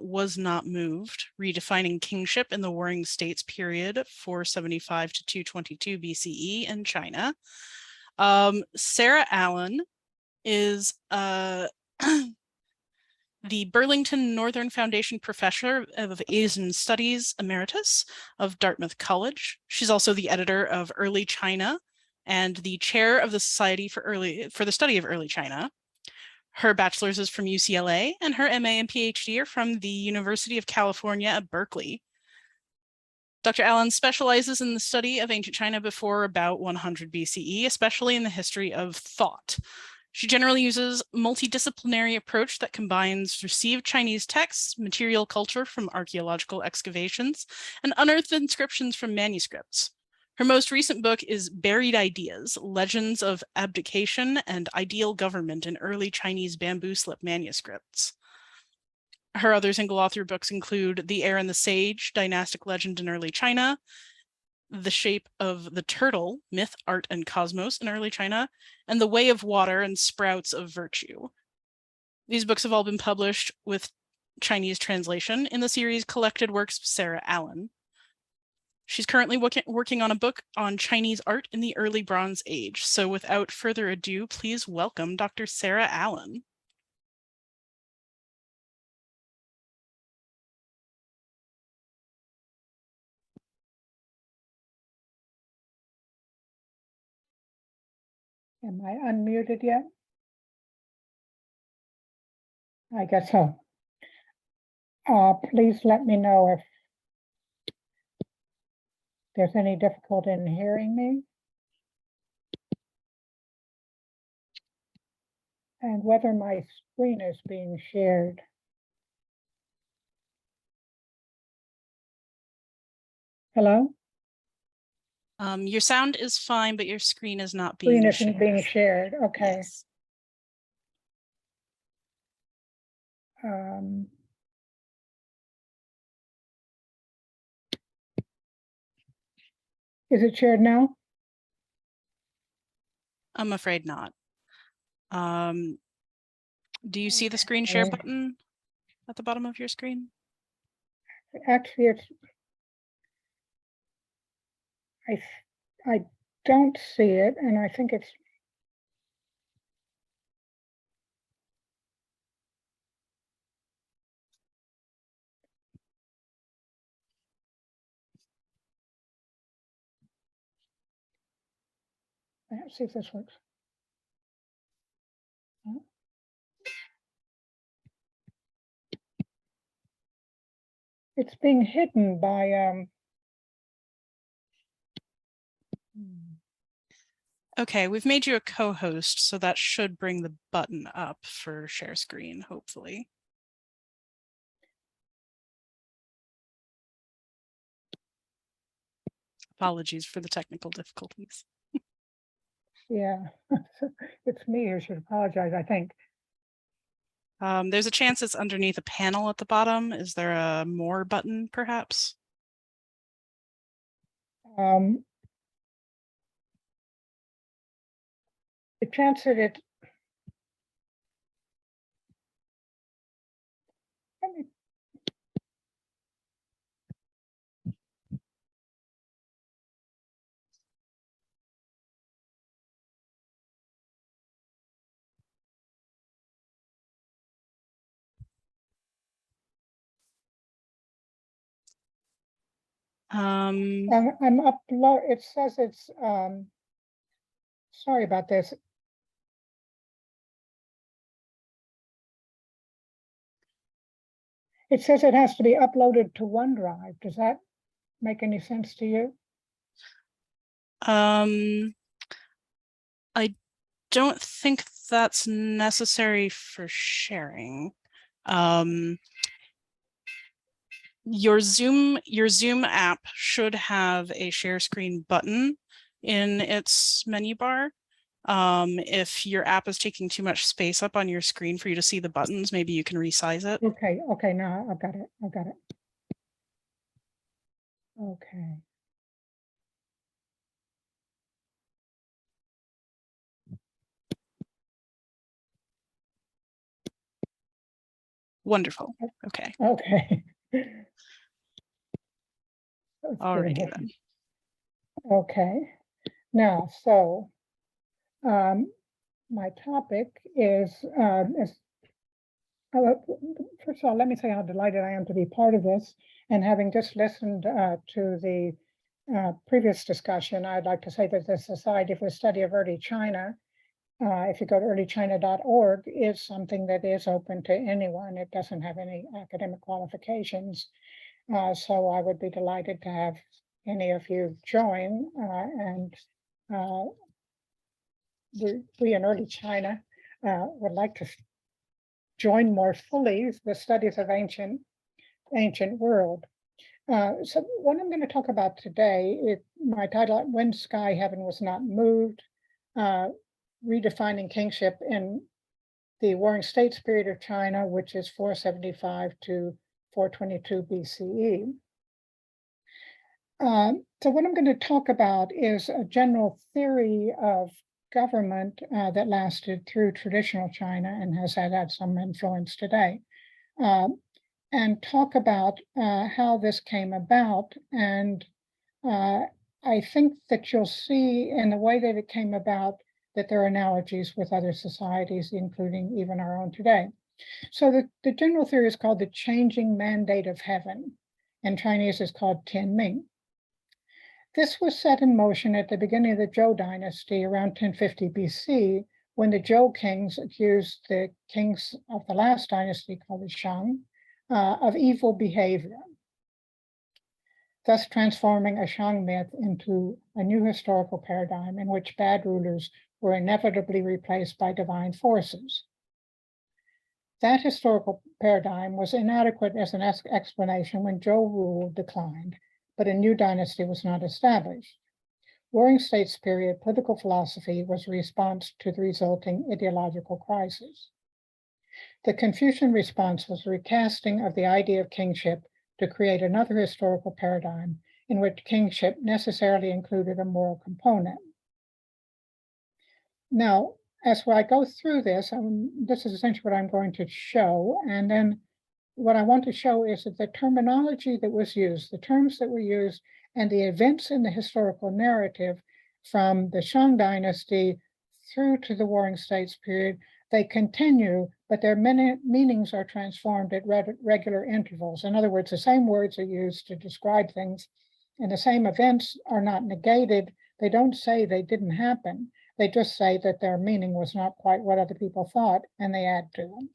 was not moved, redefining kingship in the Warring States period 475 to 222 BCE in China. Sarah Allan is the Burlington Northern Foundation Professor of Asian Studies Emeritus of Dartmouth College. She's also the editor of Early China and the chair of the Society for the Study of Early China. Her bachelor's is from UCLA, and her MA and PhD are from the University of California at Berkeley. Dr. Allan specializes in the study of ancient China before about 100 BCE, especially in the history of thought. She generally uses a multidisciplinary approach that combines received Chinese texts, material culture from archaeological excavations, and unearthed inscriptions from manuscripts. Her most recent book is Buried Ideas, Legends of Abdication and Ideal Government in Early Chinese Bamboo Slip Manuscripts. Her other single author books include The Heir and the Sage, Dynastic Legend in Early China, The Shape of the Turtle, Myth, Art, and Cosmos in Early China, and The Way of Water and Sprouts of Virtue. These books have all been published with Chinese translation in the series Collected Works of Sarah Allan. She's currently working on a book on Chinese art in the early Bronze Age. So without further ado, please welcome Dr. Sarah Allan. Am I unmuted yet? I guess so. Please let me know if there's any difficulty in hearing me, and whether my screen is being shared. Hello? Your sound is fine, but your screen is not Screen being isn't shared. being shared. Okay. Yes. Is it shared now? I'm afraid not. Do you see the screen share button at the bottom of your screen? Actually, I don't see it, and I think it's let's see if this works. It's being hidden by Okay, we've made you a co-host, so that should bring the button up for share screen, hopefully. Apologies for the technical difficulties. Yeah, it's me who should apologize, I think. There's a chance it's underneath a panel at the bottom. Is there a more button, perhaps? The chance that it, let me, I'm upload. It says it's sorry about this. It says it has to be uploaded to OneDrive. Does that make any sense to you? I don't think that's necessary for sharing. Your Zoom app should have a share screen button in its menu bar. If your app is taking too much space up on your screen for you to see the buttons, maybe you can resize it. Okay, now I've got it. Okay. Wonderful. Okay. Okay. Alrighty then. Okay. Now, so my topic is first of all, let me say how delighted I am to be part of this. And having just listened to the previous discussion, I'd like to say that the Society for the Study of Early China, if you go to earlychina.org, is something that is open to anyone. It doesn't have any academic qualifications. So I would be delighted to have any of you join. And we in Early China would like to join more fully the studies of ancient world. So what I'm going to talk about today, my title, When Sky Heaven Was Not Moved, Redefining Kingship in the Warring States period of China, which is 475 to 422 BCE. So what I'm going to talk about is a general theory of government that lasted through traditional China and has had some influence today, and talk about how this came about. And I think that you'll see in the way that it came about that there are analogies with other societies, including even our own today. So the general theory is called the changing mandate of heaven. In Chinese, it's called Tianming. This was set in motion at the beginning of the Zhou Dynasty around 1050 BC, when the Zhou kings accused the kings of the last dynasty, called the Shang, of evil behavior, thus transforming a Shang myth into a new historical paradigm in which bad rulers were inevitably replaced by divine forces. That historical paradigm was inadequate as an explanation when Zhou rule declined, but a new dynasty was not established. Warring States period political philosophy was a response to the resulting ideological crisis. The Confucian response was a recasting of the idea of kingship to create another historical paradigm in which kingship necessarily included a moral component. Now, as I go through this, this is essentially what I'm going to show, and then what I want to show is that the terminology that was used, the terms that were used, and the events in the historical narrative from the Shang Dynasty through to the Warring States period, they continue, but their meanings are transformed at regular intervals. In other words, the same words are used to describe things, and the same events are not negated. They don't say they didn't happen. They just say that their meaning was not quite what other people thought, and they add to them.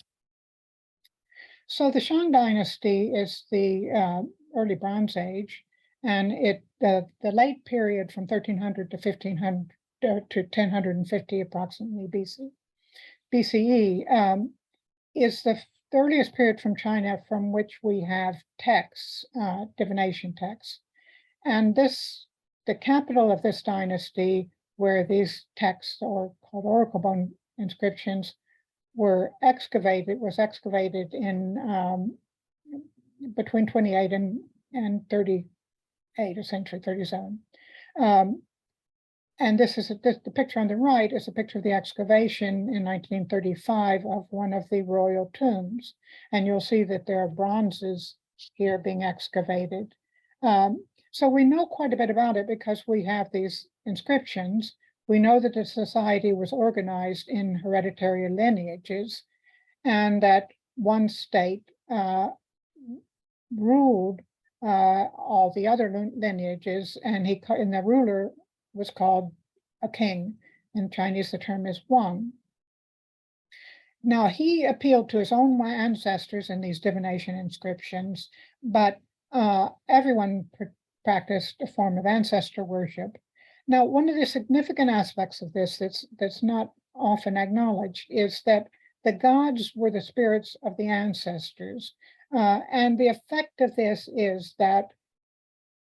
So the Shang Dynasty is the early Bronze Age, and the late period from 1300 to 1500 to 1050 approximately BCE is the earliest period from China from which we have texts, divination texts. And the capital of this dynasty, where these texts, or called oracle bone inscriptions, was excavated in between 28 and 38, essentially 37. And this is the picture on the right is a picture of the excavation in 1935 of one of the royal tombs. And you'll see that there are bronzes here being excavated. So we know quite a bit about it because we have these inscriptions. We know that the society was organized in hereditary lineages, and that one state ruled all the other lineages, and the ruler was called a king. In Chinese, the term is Wang. Now, he appealed to his own ancestors in these divination inscriptions, but everyone practiced a form of ancestor worship. Now, one of the significant aspects of this that's not often acknowledged is that the gods were the spirits of the ancestors. And the effect of this is that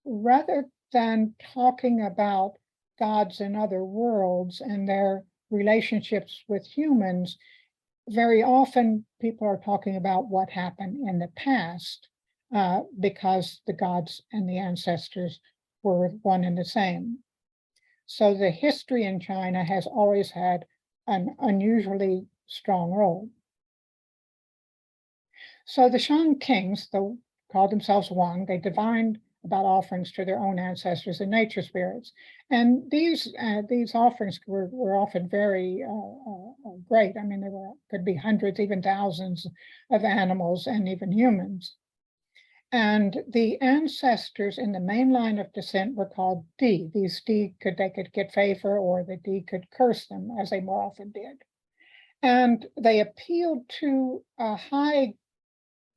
rather than talking about gods in other worlds and their relationships with humans, very often people are talking about what happened in the past, because the gods and the ancestors were one and the same. So the history in China has always had an unusually strong role. So the Shang kings, though called themselves Wang, they divined about offerings to their own ancestors and nature spirits. And these offerings were often very great. I mean, could be hundreds, even thousands of animals and even humans. And the ancestors in the main line of descent were called Di. These Di they could get favor, or the Di could curse them, as they more often did. And they appealed to a high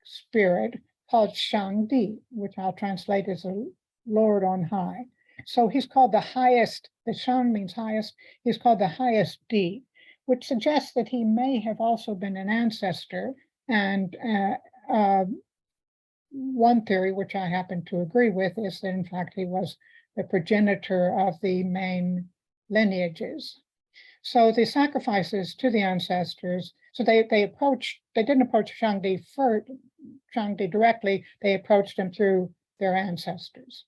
spirit called Shang Di, which I'll translate as a Lord on high. So he's called the highest. The Shang means highest. He's called the highest Di, which suggests that he may have also been an ancestor. And one theory, which I happen to agree with, is that in fact he was the progenitor of the main lineages. So the sacrifices to the ancestors, so they didn't approach Shangdi directly, they approached him through their ancestors.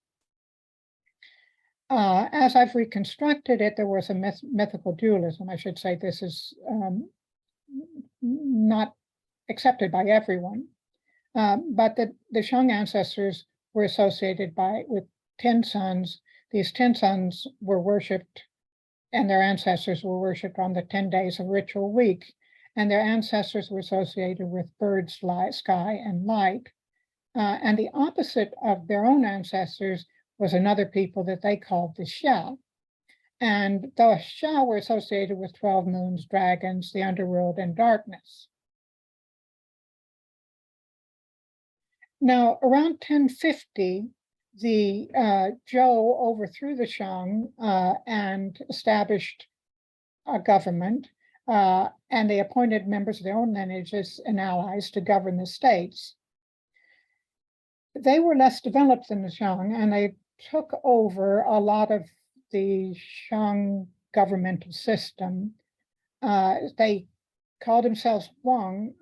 As I've reconstructed it, there was a mythical dualism. I should say this is not accepted by everyone. But the Shang ancestors were associated with 10 sons. These 10 sons were worshipped, and their ancestors were worshipped on the 10 days of ritual week. And their ancestors were associated with birds, sky, and light. And the opposite of their own ancestors was another people that they called the Xia. And the Xia were associated with 12 moons, dragons, the underworld, and darkness. Now, around 1050, the Zhou overthrew the Shang and established a government, and they appointed members of their own lineages and allies to govern the states. They were less developed than the Shang, and they took over a lot of the Shang governmental system. They called themselves Wang,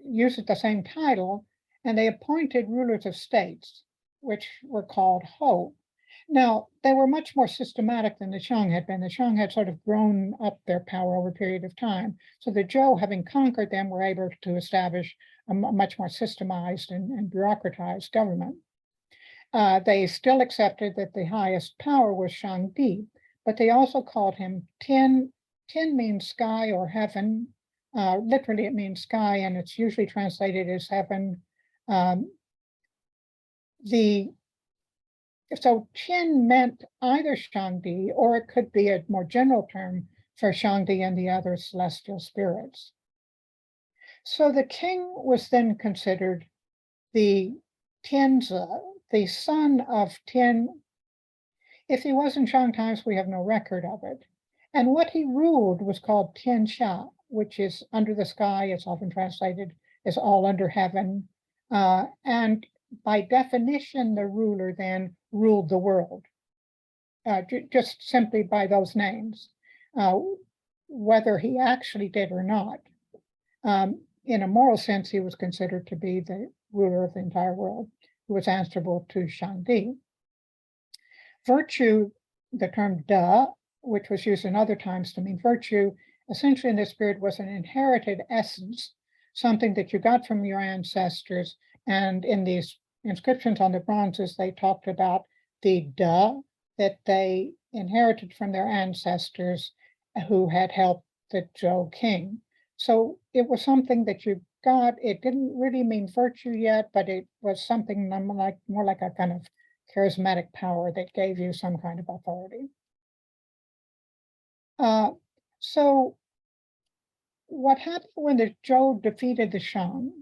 used the same title, and they appointed rulers of states, which were called Ho. Now, they were much more systematic than the Shang had been. The Shang had sort of grown up their power over a period of time. So the Zhou, having conquered them, were able to establish a much more systemized and bureaucratized government. They still accepted that the highest power was Shang Di, but they also called him Tian. Tian means sky or heaven. Literally, it means sky, and it's usually translated as heaven. So Tian meant either Shangdi, or it could be a more general term for Shangdi and the other celestial spirits. So the king was then considered the Tianzi, the son of Tian. If he was in Shang times, we have no record of it. And what he ruled was called Tianxia, which is under the sky. It's often translated as all under heaven. And by definition, the ruler then ruled the world, just simply by those names, whether he actually did or not. In a moral sense, he was considered to be the ruler of the entire world, who was answerable to Shangdi. Virtue, the term da, which was used in other times to mean virtue, essentially in this period was an inherited essence, something that you got from your ancestors. And in these inscriptions on the bronzes, they talked about the da that they inherited from their ancestors who had helped the Zhou king. So it was something that you got. It didn't really mean virtue yet, but it was something more like a kind of charismatic power that gave you some kind of authority. So what happened when the Zhou defeated the Shang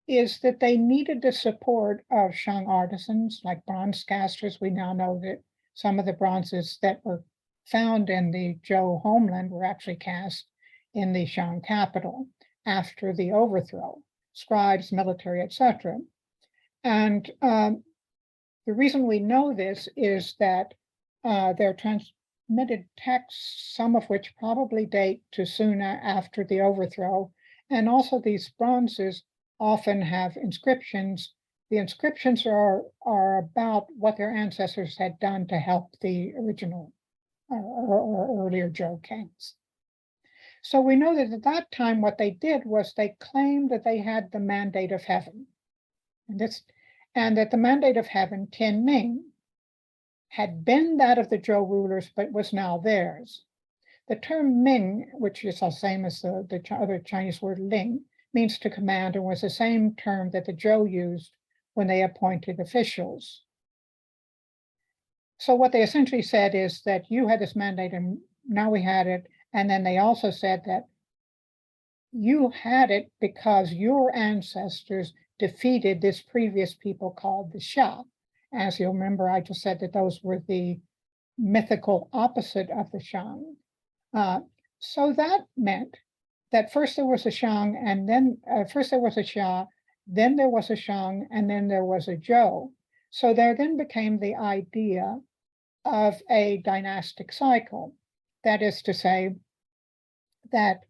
is that they needed the support of Shang artisans, like bronze casters. We now know that some of the bronzes that were found in the Zhou homeland were actually cast in the Shang capital after the overthrow, scribes, military, etc. And the reason we know this is that they're transmitted texts, some of which probably date to soon after the overthrow, and also these bronzes often have inscriptions. The inscriptions are about what their ancestors had done to help the original or earlier Zhou kings. So we know that at that time, what they did was they claimed that they had the mandate of heaven. And that the mandate of heaven, Tianming, had been that of the Zhou rulers, but was now theirs. The term Ming, which is the same as the other Chinese word Ling, means to command and was the same term that the Zhou used when they appointed officials. So what they essentially said is that you had this mandate and now we had it. And then they also said that you had it because your ancestors defeated this previous people called the Xia. As you'll remember, I just said that those were the mythical opposite of the Shang. So that meant that first there was a Shang, and then first there was a Xia, then there was a Shang, and then there was a Zhou. So there then became the idea of a dynastic cycle. That is to say that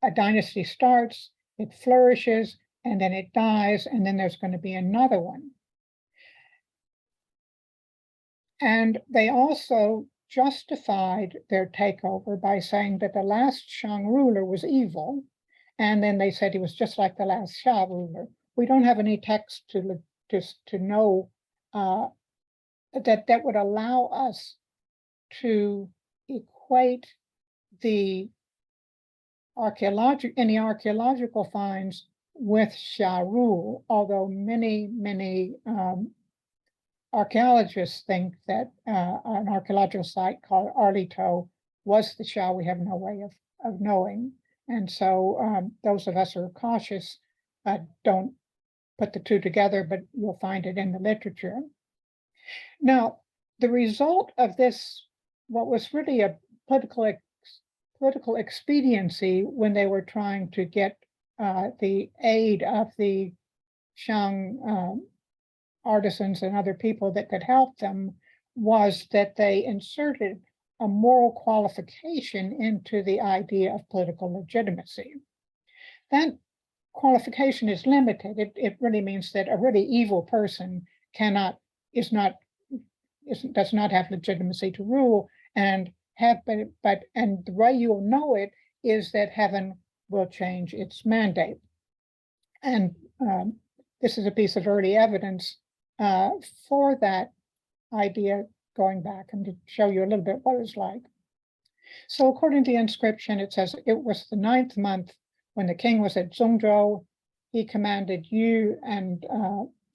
a dynasty starts, it flourishes, and then it dies, and then there's going to be another one. And they also justified their takeover by saying that the last Shang ruler was evil, and then they said he was just like the last Xia ruler. We don't have any text to know that would allow us to equate the any archaeological finds with Xia rule, although many archaeologists think that an archaeological site called Arlito was the Xia. We have no way of knowing. And so those of us who are cautious don't put the two together, but you'll find it in the literature. Now, the result of this, what was really a political expediency when they were trying to get the aid of the Shang artisans and other people that could help them, was that they inserted a moral qualification into the idea of political legitimacy. That qualification is limited. It really means that a really evil person does not have legitimacy to rule, and the way you'll know it is that heaven will change its mandate. And this is a piece of early evidence for that idea, going back and to show you a little bit what it was like. So according to the inscription, it says it was the 9th month when the king was at Zhongzhou. He commanded you and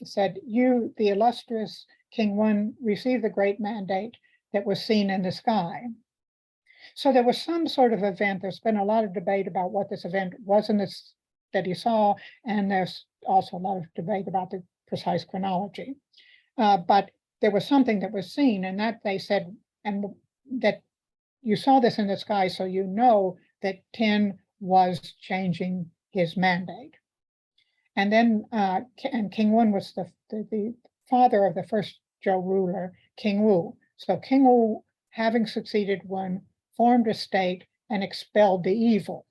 said, you, the illustrious King Wen, receive the great mandate that was seen in the sky. So there was some sort of event. There's been a lot of debate about what this event was in this that he saw, and there's also a lot of debate about the precise chronology. But there was something that was seen, and that they said, and that you saw this in the sky, so you know that Tin was changing his mandate. And then, and King Wen was the father of the first Zhou ruler, King Wu. So King Wu, having succeeded Wen, formed a state and expelled the evil.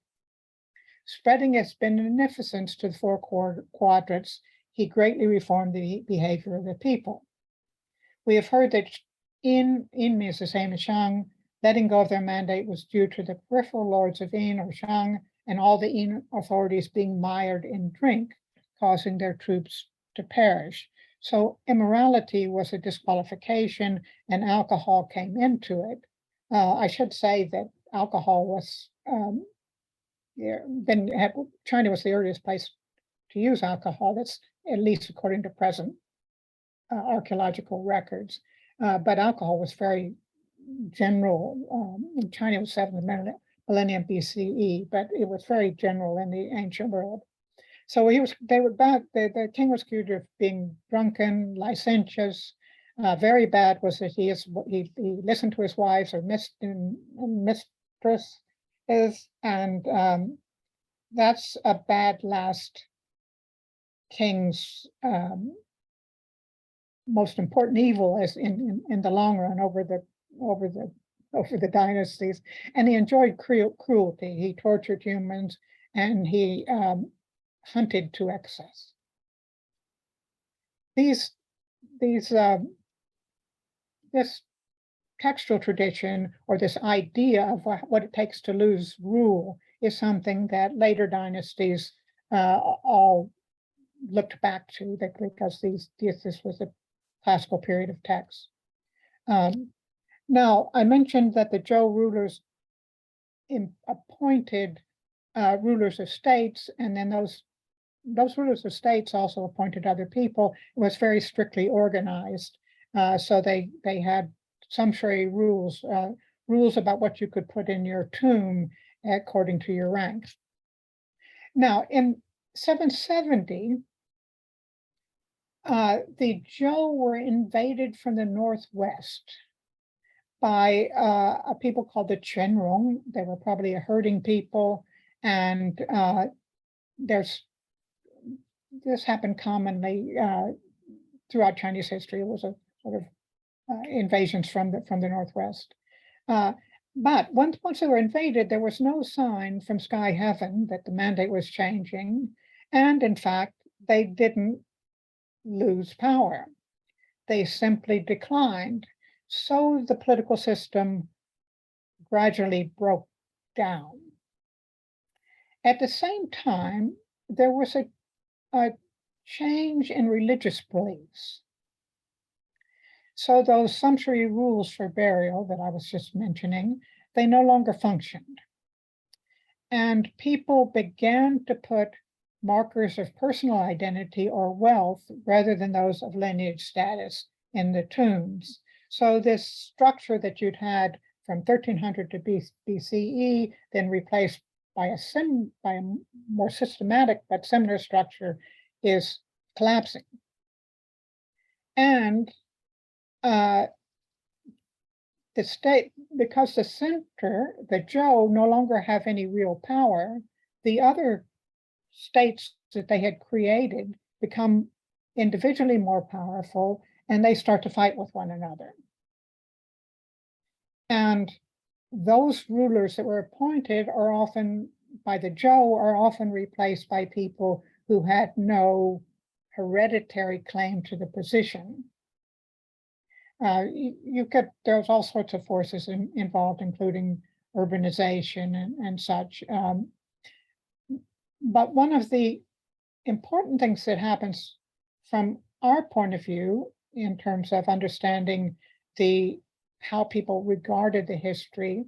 Spreading its beneficence to the 4 quadrants, he greatly reformed the behavior of the people. We have heard that In means the same as Shang. Letting go of their mandate was due to the peripheral lords of In or Shang and all the In authorities being mired in drink, causing their troops to perish. So immorality was a disqualification, and alcohol came into it. I should say that alcohol was China was the earliest place to use alcohol. That's at least according to present archaeological records. But alcohol was very general. In China, it was 7th millennium BCE, but it was very general in the ancient world. So the king was accused of being drunken, licentious. Very bad was that he listened to his wives or mistresses, and that's a bad last king's most important evil as in the long run over the dynasties. And he enjoyed cruelty. He tortured humans, and he hunted to excess. This textual tradition, or this idea of what it takes to lose rule, is something that later dynasties all looked back to, because this was a classical period of text. Now, I mentioned that the Zhou rulers appointed rulers of states, and then those rulers of states also appointed other people. It was very strictly organized. So they had sumptuary rules, rules about what you could put in your tomb according to your rank. Now, in 770, the Zhou were invaded from the northwest by a people called the Quanrong. They were probably a herding people, and this happened commonly throughout Chinese history. It was a sort of invasions from the northwest. But once they were invaded, there was no sign from sky heaven that the mandate was changing, and in fact, they didn't lose power. They simply declined. So the political system gradually broke down. At the same time, there was a change in religious beliefs. So those sumptuary rules for burial that I was just mentioning, they no longer functioned. And people began to put markers of personal identity or wealth rather than those of lineage status in the tombs. So this structure that you'd had from 1300 to BCE, then replaced by a more systematic but similar structure, is collapsing. And the state, because the center, the Zhou, no longer have any real power, the other states that they had created become individually more powerful, and they start to fight with one another. And those rulers that were appointed are often, by the Zhou, are often replaced by people who had no hereditary claim to the position. There's all sorts of forces involved, including urbanization and such. But one of the important things that happens from our point of view in terms of understanding how people regarded the history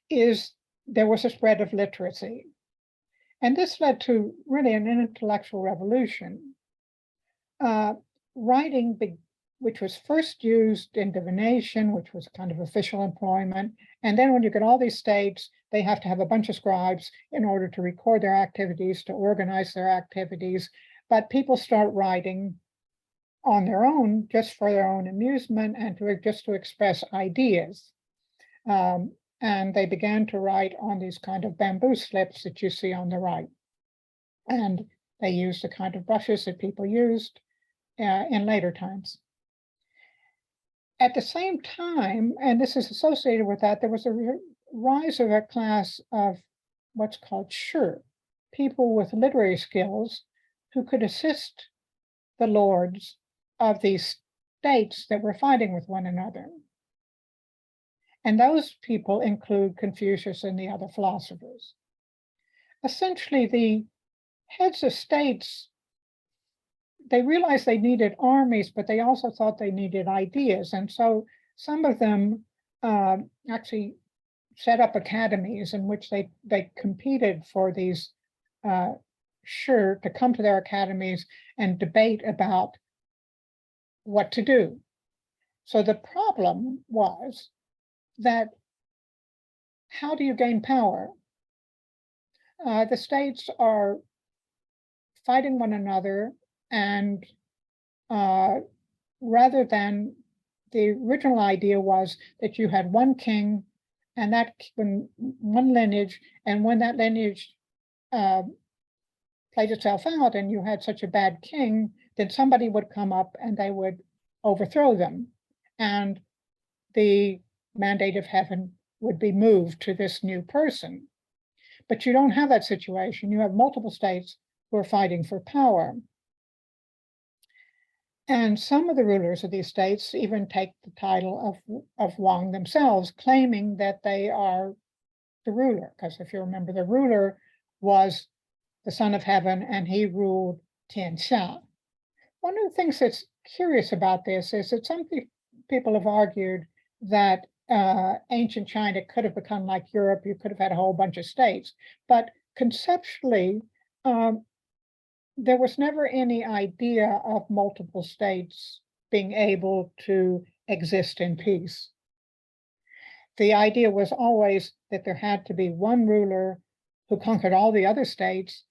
is there was a spread of literacy. And this led to really an intellectual revolution. Writing, which was first used in divination, which was kind of official employment. And then when you get all these states, they have to have a bunch of scribes in order to record their activities, to organize their activities. But people start writing on their own, just for their own amusement and just to express ideas. And they began to write on these kind of bamboo slips that you see on the right. And they used the kind of brushes that people used in later times. At the same time, and this is associated with that, there was a rise of a class of what's called shi, people with literary skills who could assist the lords of these states that were fighting with one another. And those people include Confucius and the other philosophers. Essentially, the heads of states, they realized they needed armies, but they also thought they needed ideas. And so some of them actually set up academies in which they competed for these shi to come to their academies and debate about what to do. So the problem was that how do you gain power? The states are fighting one another, and rather than, the original idea was that you had one king and one lineage, and when that lineage played itself out and you had such a bad king, then somebody would come up and they would overthrow them, and the mandate of heaven would be moved to this new person. But you don't have that situation. You have multiple states who are fighting for power. And some of the rulers of these states even take the title of Wang themselves, claiming that they are the ruler, because if you remember, the ruler was the son of heaven and he ruled Tianxia. One of the things that's curious about this is that some people have argued that ancient China could have become like Europe. You could have had a whole bunch of states, but conceptually, there was never any idea of multiple states being able to exist in peace. The idea was always that there had to be one ruler who conquered all the other states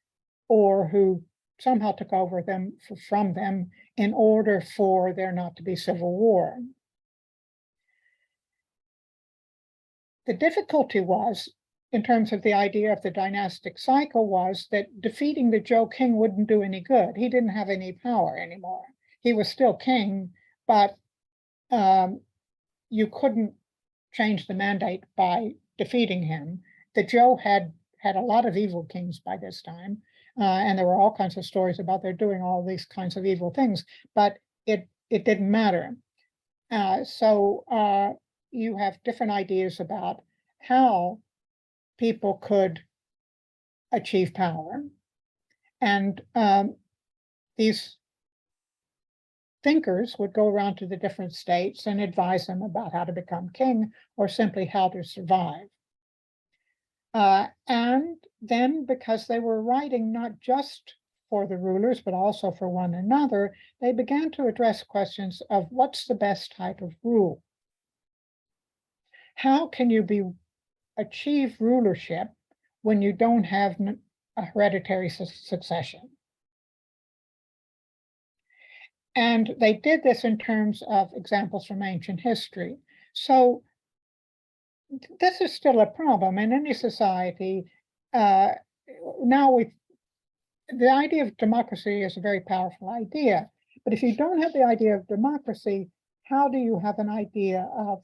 or who somehow took over them from them in order for there not to be civil war. The difficulty was, in terms of the idea of the dynastic cycle, was that defeating the Zhou king wouldn't do any good. He didn't have any power anymore. He was still king, but you couldn't change the mandate by defeating him. The Zhou had a lot of evil kings by this time, and there were all kinds of stories about their doing all these kinds of evil things, but it didn't matter. So you have different ideas about how people could achieve power. And these thinkers would go around to the different states and advise them about how to become king or simply how to survive. And then, because they were writing not just for the rulers, but also for one another, they began to address questions of what's the best type of rule? How can you achieve rulership when you don't have a hereditary succession? And they did this in terms of examples from ancient history. So this is still a problem in any society. Now the idea of democracy is a very powerful idea, but if you don't have the idea of democracy, how do you have an idea of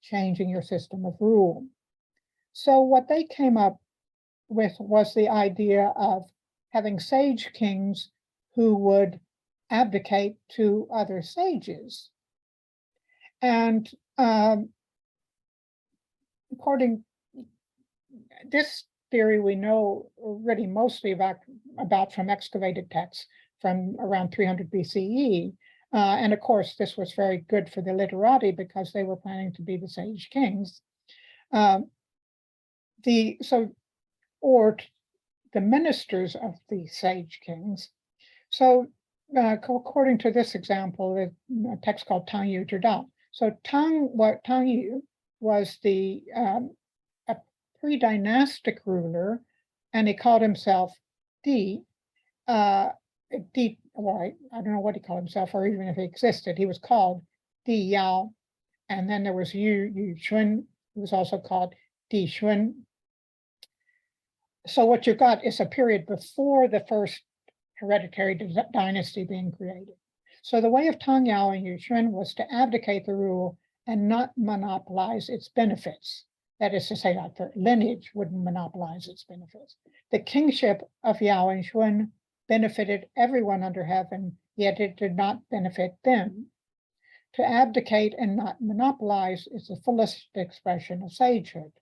changing your system of rule? So what they came up with was the idea of having sage kings who would abdicate to other sages. And according this theory, we know already mostly about from excavated texts from around 300 BCE. And of course, this was very good for the literati because they were planning to be the sage kings. Or the ministers of the sage kings. So according to this example, a text called Tanyu Jordan. So Tanyu was a pre-dynastic ruler, and he called himself Di. Well, I don't know what he called himself, or even if he existed. He was called Di Yao, and then there was Yu Shun, who was also called Di Shun. So what you've got is a period before the first hereditary dynasty being created. So the way of Tang Yao and Yu Shun was to abdicate the rule and not monopolize its benefits. That is to say, that their lineage wouldn't monopolize its benefits. The kingship of Yao and Shun benefited everyone under heaven, yet it did not benefit them. To abdicate and not monopolize is the fullest expression of sagehood.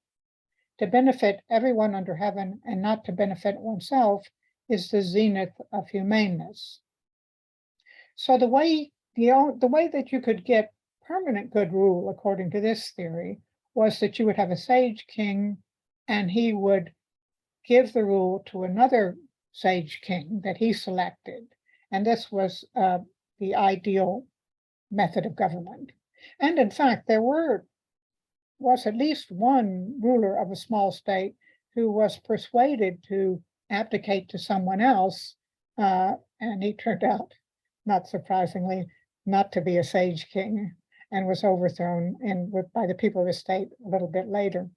To benefit everyone under heaven and not to benefit oneself is the zenith of humaneness. So the way that you could get permanent good rule, according to this theory, was that you would have a sage king and he would give the rule to another sage king that he selected. And this was the ideal method of government. And in fact, there was at least one ruler of a small state who was persuaded to abdicate to someone else, and he turned out, not surprisingly, not to be a sage king, and was overthrown by the people of the state a little bit later.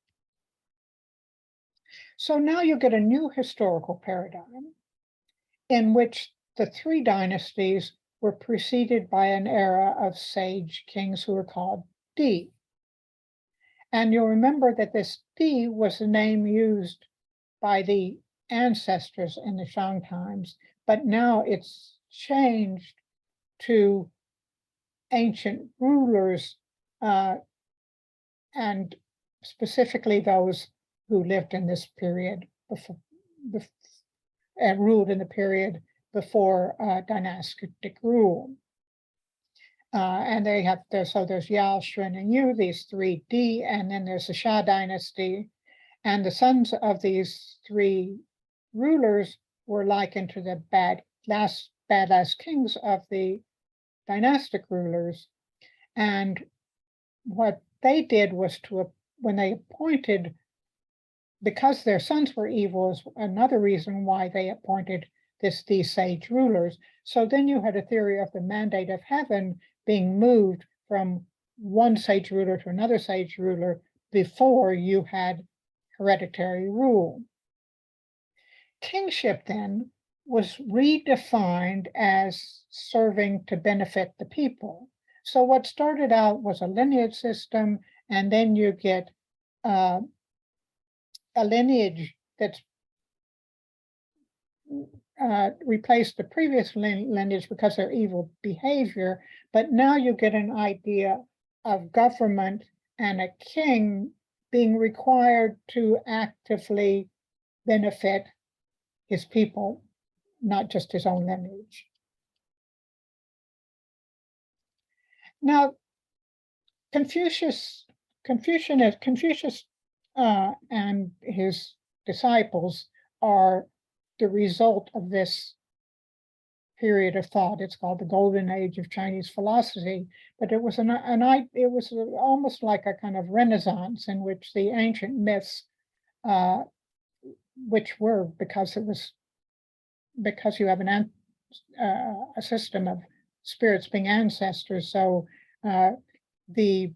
So now you get a new historical paradigm in which the three dynasties were preceded by an era of sage kings who were called Di. And you'll remember that this Di was the name used by the ancestors in the Shang times, but now it's changed to ancient rulers, and specifically those who lived in this period before, and ruled in the period before dynastic rule. And they have so there's Yao, Shun, and Yu, these 3D, and then there's the Shang Dynasty. And the sons of these 3 rulers were likened to the badass kings of the dynastic rulers. And what they did was when they appointed, because their sons were evil, is another reason why they appointed these sage rulers. So then you had a theory of the mandate of heaven being moved from one sage ruler to another sage ruler before you had hereditary rule. Kingship then was redefined as serving to benefit the people. So what started out was a lineage system, and then you get a lineage that's replaced the previous lineage because of evil behavior, but now you get an idea of government and a king being required to actively benefit his people, not just his own lineage. Now, Confucius and his disciples are the result of this period of thought. It's called the Golden Age of Chinese philosophy, but it was it was almost like a kind of renaissance in which the ancient myths, which were because you have a system of spirits being ancestors, so the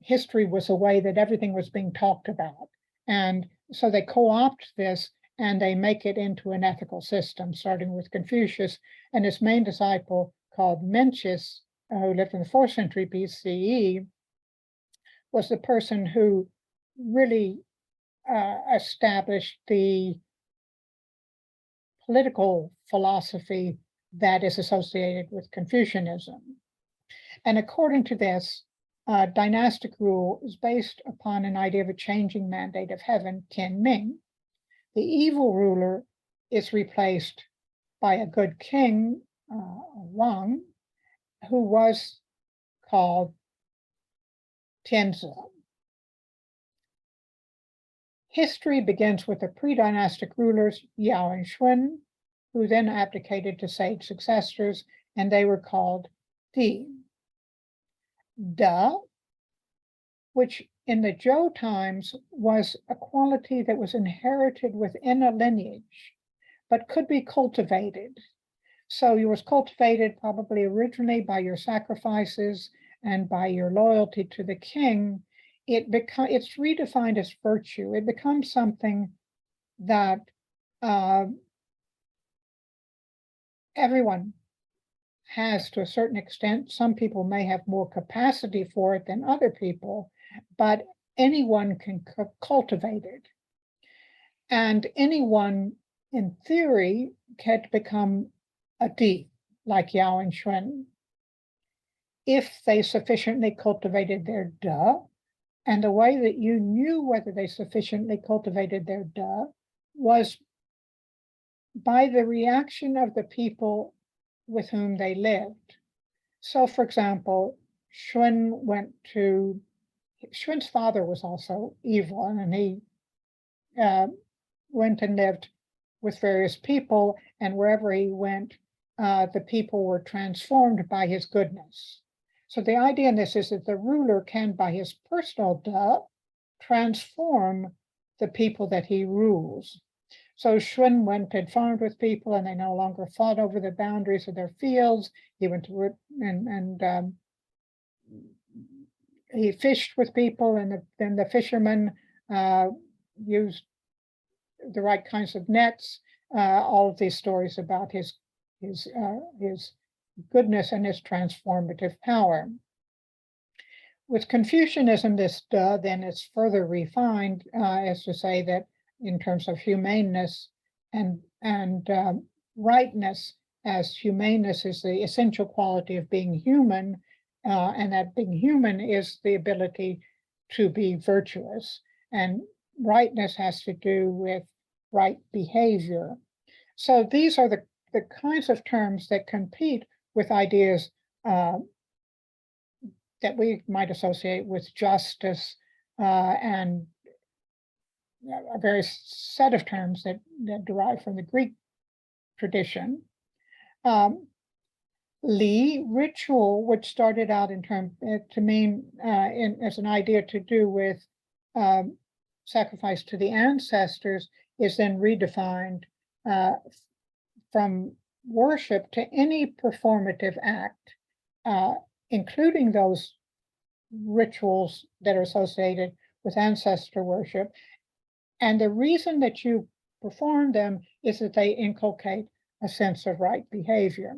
history was a way that everything was being talked about, and so they co-opt this and they make it into an ethical system, starting with Confucius and his main disciple called Mencius, who lived in the 4th century BCE, was the person who really established the political philosophy that is associated with Confucianism. And according to this, dynastic rule is based upon an idea of a changing mandate of heaven, Kin Ming. The evil ruler is replaced by a good king, Wang, who was called Tianzi. History begins with the pre-dynastic rulers, Yao and Shun, who then abdicated to sage successors, and they were called Di. Da, which in the Zhou times was a quality that was inherited within a lineage, but could be cultivated. So it was cultivated probably originally by your sacrifices and by your loyalty to the king. It's redefined as virtue. It becomes something that everyone has to a certain extent. Some people may have more capacity for it than other people, but anyone can cultivate it. And anyone, in theory, can become a Di, like Yao and Shun, if they sufficiently cultivated their Da. And the way that you knew whether they sufficiently cultivated their Da was by the reaction of the people with whom they lived. So, for example, Shun's father was also evil, and he went and lived with various people, and wherever he went, the people were transformed by his goodness. So the idea in this is that the ruler can, by his personal Da, transform the people that he rules. So Shun went and farmed with people, and they no longer fought over the boundaries of their fields. He went to and he fished with people, and then the fishermen used the right kinds of nets. All of these stories about his goodness and his transformative power. With Confucianism, this Da then is further refined as to say that in terms of humaneness and rightness, as humaneness is the essential quality of being human, and that being human is the ability to be virtuous. And rightness has to do with right behavior. So these are the kinds of terms that compete with ideas that we might associate with justice and a various set of terms that derive from the Greek tradition. Li, ritual, which started out in term to mean as an idea to do with sacrifice to the ancestors, is then redefined from worship to any performative act, including those rituals that are associated with ancestor worship. And the reason that you perform them is that they inculcate a sense of right behavior.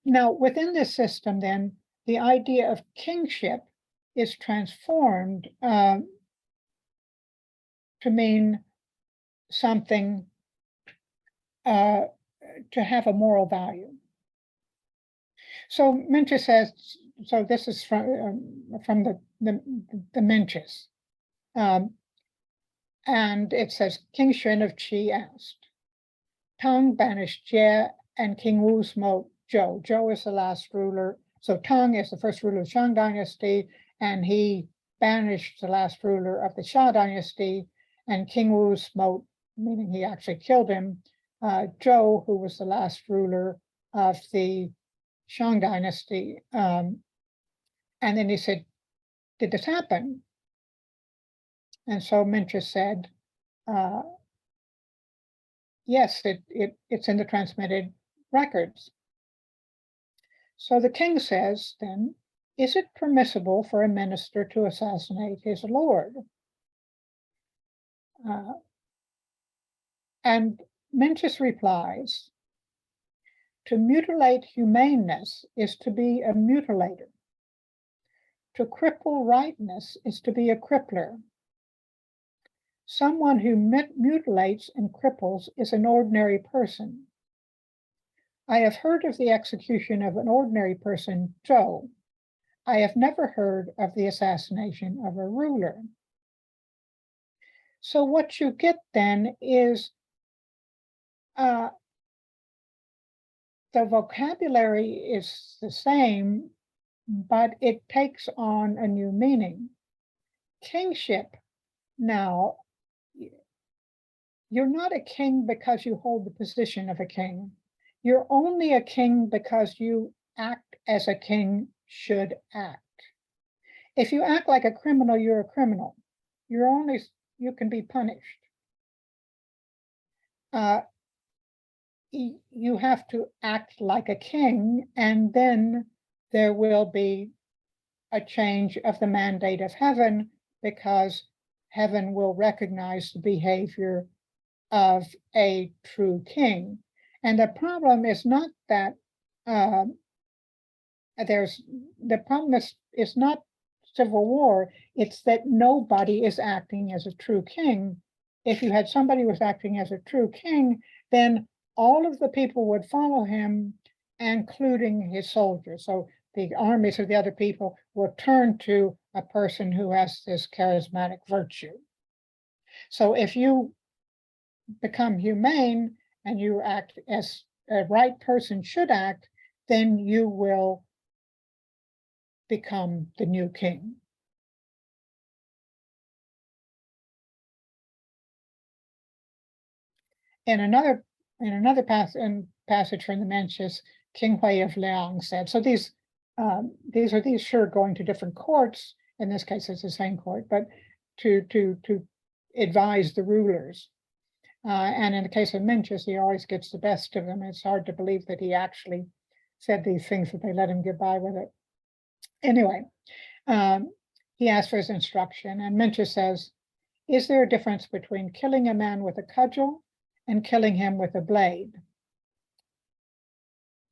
Now, within this system, then, the idea of kingship is transformed to mean something to have a moral value. So Mencius says, so this is from the Mencius. And it says, King Shen of Qi asked, Tang banished Jie and King Wu smote Zhou. Zhou is the last ruler. So Tang is the first ruler of Shang Dynasty, and he banished the last ruler of the Xia Dynasty, and King Wu smote, meaning he actually killed him, Zhou, who was the last ruler of the Shang Dynasty. And then he said, did this happen? And so Mencius said, yes, it's in the transmitted records. So the king says then, is it permissible for a minister to assassinate his lord? And Mencius replies, to mutilate humaneness is to be a mutilator. To cripple rightness is to be a crippler. Someone who mutilates and cripples is an ordinary person. I have heard of the execution of an ordinary person, Zhou. I have never heard of the assassination of a ruler. So what you get then is the vocabulary is the same, but it takes on a new meaning. Kingship, now, you're not a king because you hold the position of a king. You're only a king because you act as a king should act. If you act like a criminal, you're a criminal. You can be punished. You have to act like a king, and then there will be a change of the mandate of heaven, because heaven will recognize the behavior of a true king. And the problem is not that the problem is not civil war, it's that nobody is acting as a true king. If you had somebody who was acting as a true king, then all of the people would follow him, including his soldiers. So the armies of the other people will turn to a person who has this charismatic virtue. So if you become humane and you act as a right person should act, then you will become the new king. In another passage from the Mencius, King Hui of Liang said, so these sure going to different courts. In this case, it's the same court, but to advise the rulers. And in the case of Mencius, he always gets the best of them. It's hard to believe that he actually said these things, that they let him get by with it. Anyway, he asked for his instruction, and Mencius says, is there a difference between killing a man with a cudgel and killing him with a blade?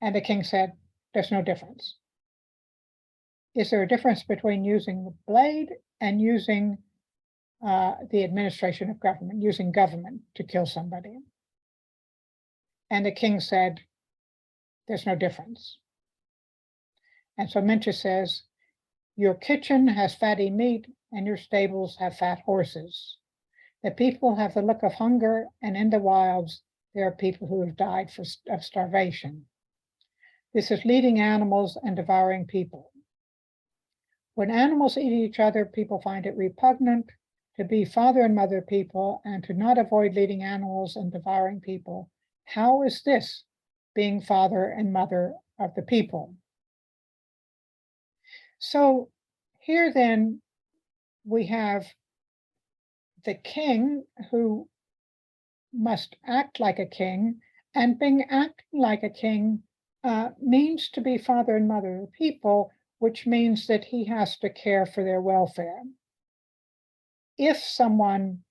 And the king said, there's no difference. Is there a difference between using the blade and using the administration of government, using government to kill somebody? And the king said, there's no difference. And so Mencius says, your kitchen has fatty meat and your stables have fat horses. The people have the look of hunger, and in the wilds, there are people who have died of starvation. This is leading animals and devouring people. When animals eat each other, people find it repugnant to be father and mother people and to not avoid leading animals and devouring people. How is this being father and mother of the people? So here then we have the king who must act like a king, and being acting like a king means to be father and mother of the people, which means that he has to care for their welfare. If someone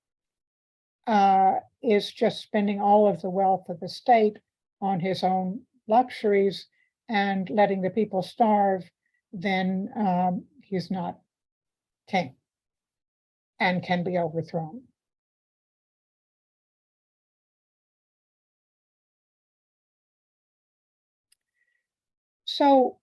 is just spending all of the wealth of the state on his own luxuries and letting the people starve, then he's not king and can be overthrown. So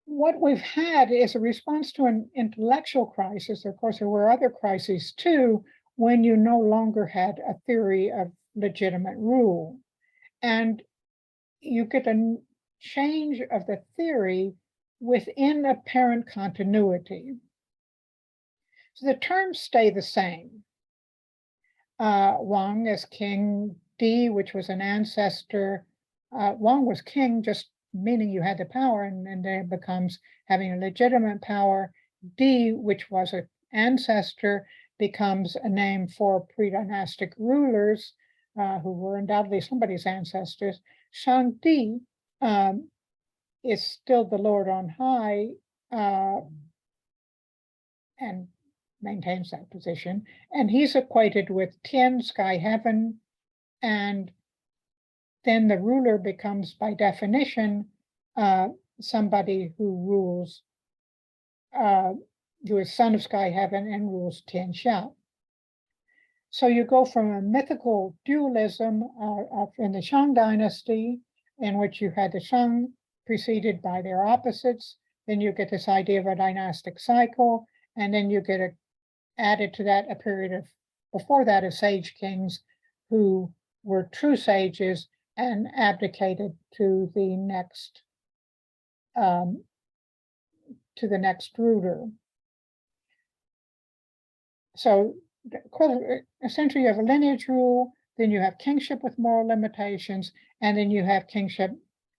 what we've had is a response to an intellectual crisis. Of course, there were other crises too, when you no longer had a theory of legitimate rule. And you get a change of the theory within apparent continuity. So the terms stay the same. Wang as king, Di, which was an ancestor. Wang was king, just meaning you had the power, and then it becomes having a legitimate power. Di, which was an ancestor, becomes a name for pre-dynastic rulers who were undoubtedly somebody's ancestors. Shang Di is still the Lord on high and maintains that position. And he's equated with Tian, sky heaven, and then the ruler becomes, by definition, somebody who rules, who is son of sky heaven and rules Tian Xia. So you go from a mythical dualism in the Shang Dynasty, in which you had the Shang preceded by their opposites. Then you get this idea of a dynastic cycle, and then you get added to that a period of, before that, of sage kings who were true sages and abdicated to the next ruler. So essentially you have a lineage rule, then you have kingship with moral limitations, and then you have kingship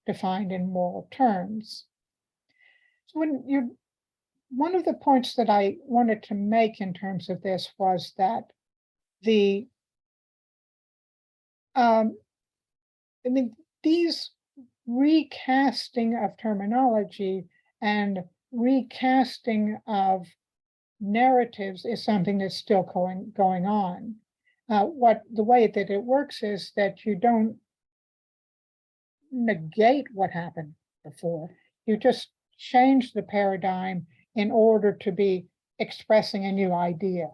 defined in moral terms. So one of the points that I wanted to make in terms of this was that these recasting of terminology and recasting of narratives is something that's still going on. The way that it works is that you don't negate what happened before. You just change the paradigm in order to be expressing a new idea.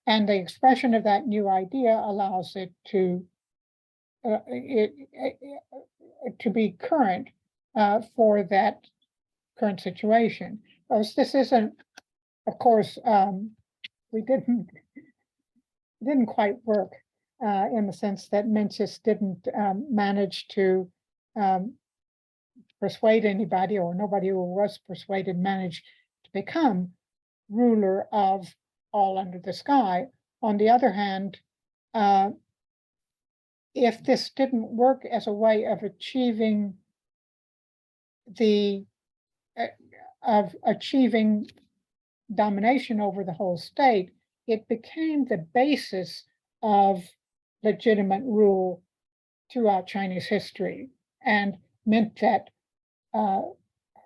And the expression of that new idea allows it to be current for that current situation. Because this isn't, of course, we didn't quite work in the sense that Mencius didn't manage to persuade anybody, or nobody who was persuaded managed to become ruler of all under the sky. On the other hand, if this didn't work as a way of achieving domination over the whole state, it became the basis of legitimate rule throughout Chinese history, and meant that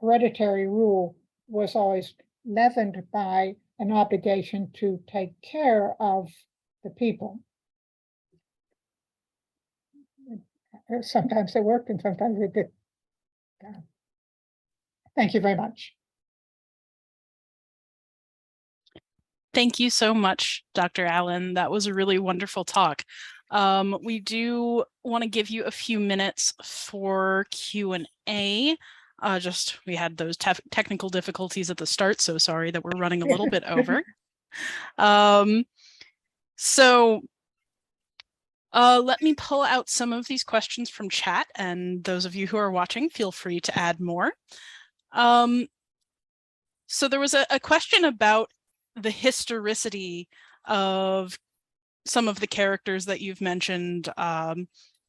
hereditary rule was always leavened by an obligation to take care of the people. Sometimes it worked and sometimes it didn't. Thank you very much. Thank you so much, Dr. Allan. That was a really wonderful talk. We do want to give you a few minutes for Q&A. Just we had those technical difficulties at the start, so sorry that we're running a little bit over. So let me pull out some of these questions from chat, and those of you who are watching, feel free to add more. So there was a question about the historicity of some of the characters that you've mentioned,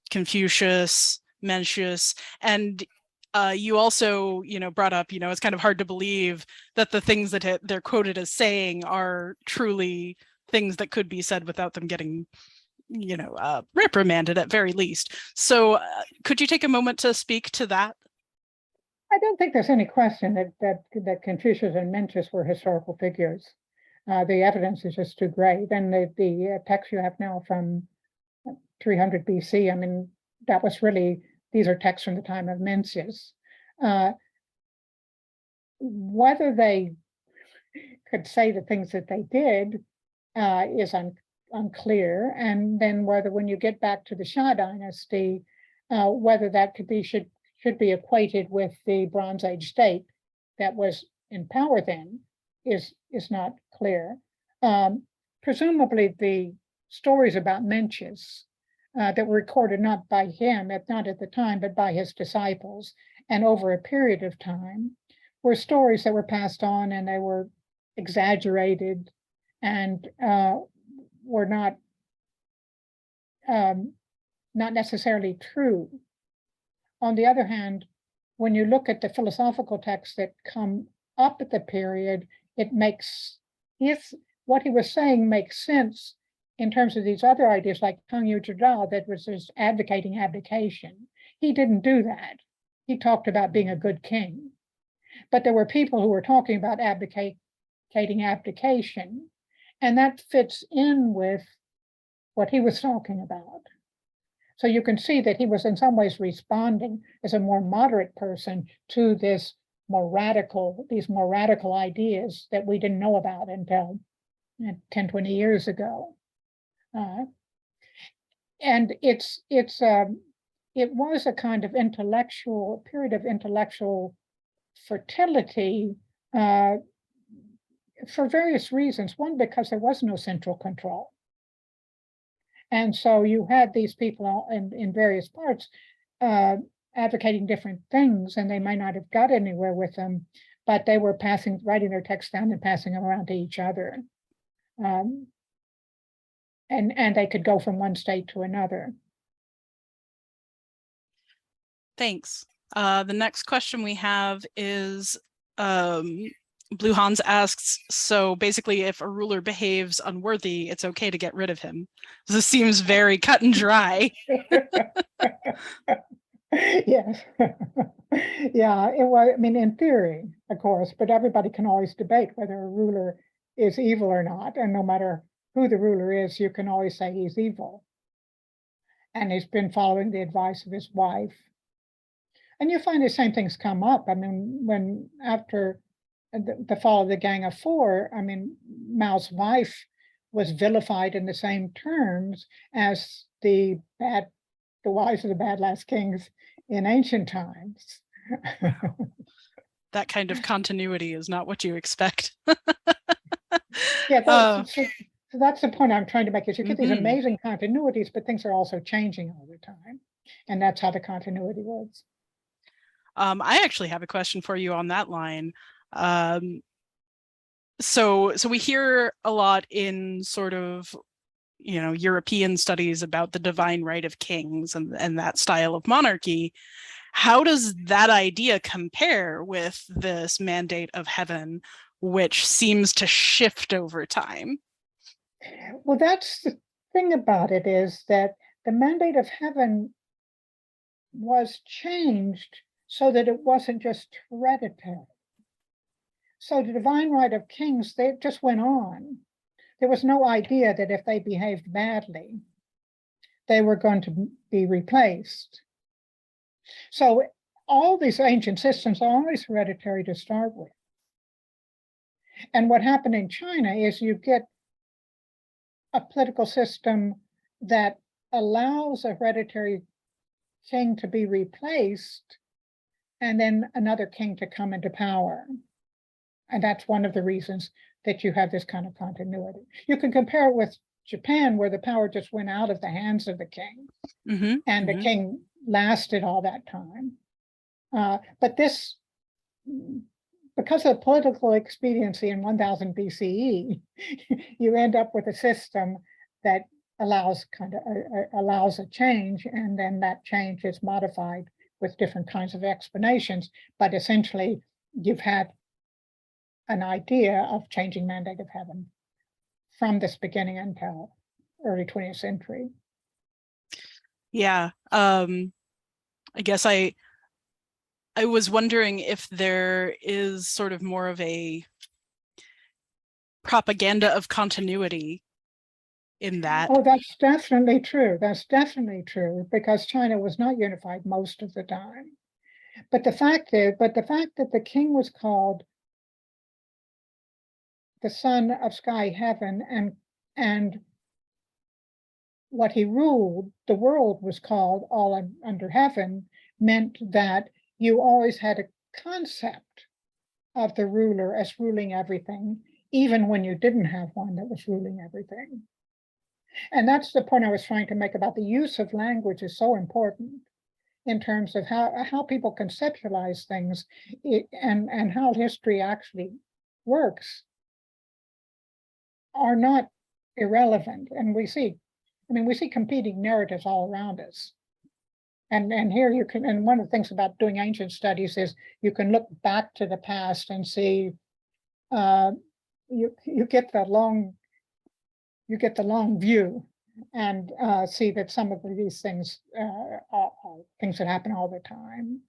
Confucius, Mencius, and you also, brought up, it's kind of hard to believe that the things that they're quoted as saying are truly things that could be said without them getting, reprimanded at very least. So could you take a moment to speak to that? I don't think there's any question that Confucius and Mencius were historical figures. The evidence is just too great. And the text you have now from 300 BC, I mean, that was really, these are texts from the time of Mencius. Whether they could say the things that they did is unclear. And then whether, when you get back to the Shang Dynasty, whether that should be equated with the Bronze Age state that was in power then is not clear. Presumably the stories about Mencius that were recorded not by him, not at the time, but by his disciples, and over a period of time, were stories that were passed on, and they were exaggerated and were not necessarily true. On the other hand, when you look at the philosophical texts that come up at the period, what he was saying makes sense in terms of these other ideas like Tanyu Jordan that was just advocating abdication. He didn't do that. He talked about being a good king. But there were people who were talking about abdication, and that fits in with what he was talking about. So you can see that he was in some ways responding as a more moderate person to these more radical ideas that we didn't know about until 10, 20 years ago. And it was a kind of period of intellectual fertility for various reasons. One, because there was no central control. And so you had these people in various parts advocating different things, and they might not have got anywhere with them, but they were writing their texts down and passing them around to each other. And they could go from one state to another. Thanks. The next question we have is, Blue Hans asks, so basically if a ruler behaves unworthy, it's okay to get rid of him. This seems very cut and dry. Yes. Yeah, it was, I mean, in theory, of course, but everybody can always debate whether a ruler is evil or not. And no matter who the ruler is, you can always say he's evil. And he's been following the advice of his wife. And you find the same things come up. I mean, when after the fall of the Gang of Four, I mean, Mao's wife was vilified in the same terms as the wives of the bad last kings in ancient times. That kind of continuity is not what you expect. Yeah, so that's the point I'm trying to make, is you get these amazing continuities, but things are also changing all the time. And that's how the continuity works. I actually have a question for you on that line. So we hear a lot in sort of, European studies about the divine right of kings and that style of monarchy. How does that idea compare with this mandate of heaven, which seems to shift over time? Well, that's the thing about it, is that the mandate of heaven was changed so that it wasn't just hereditary. So the divine right of kings, they just went on. There was no idea that if they behaved badly, they were going to be replaced. So all these ancient systems are always hereditary to start with. And what happened in China is you get a political system that allows a hereditary king to be replaced and then another king to come into power. And that's one of the reasons that you have this kind of continuity. You can compare it with Japan, where the power just went out of the hands of the king, and the king lasted all that time. But this, because of political expediency in 1000 BCE, you end up with a system that allows allows a change, and then that change is modified with different kinds of explanations. But essentially, you've had an idea of changing mandate of heaven from this beginning until early 20th century. Yeah, I guess I was wondering if there is sort of more of a propaganda of continuity in that. Oh, that's definitely true. That's definitely true, because China was not unified most of the time. But the fact that the king was called the son of sky heaven, and what he ruled, the world was called all under heaven, meant that you always had a concept of the ruler as ruling everything, even when you didn't have one that was ruling everything. And that's the point I was trying to make about the use of language is so important in terms of how people conceptualize things, and how history actually works are not irrelevant. And we see competing narratives all around us. And here you can, and one of the things about doing ancient studies is you can look back to the past and see, you get the long view, and see that some of these things are things that happen all the time.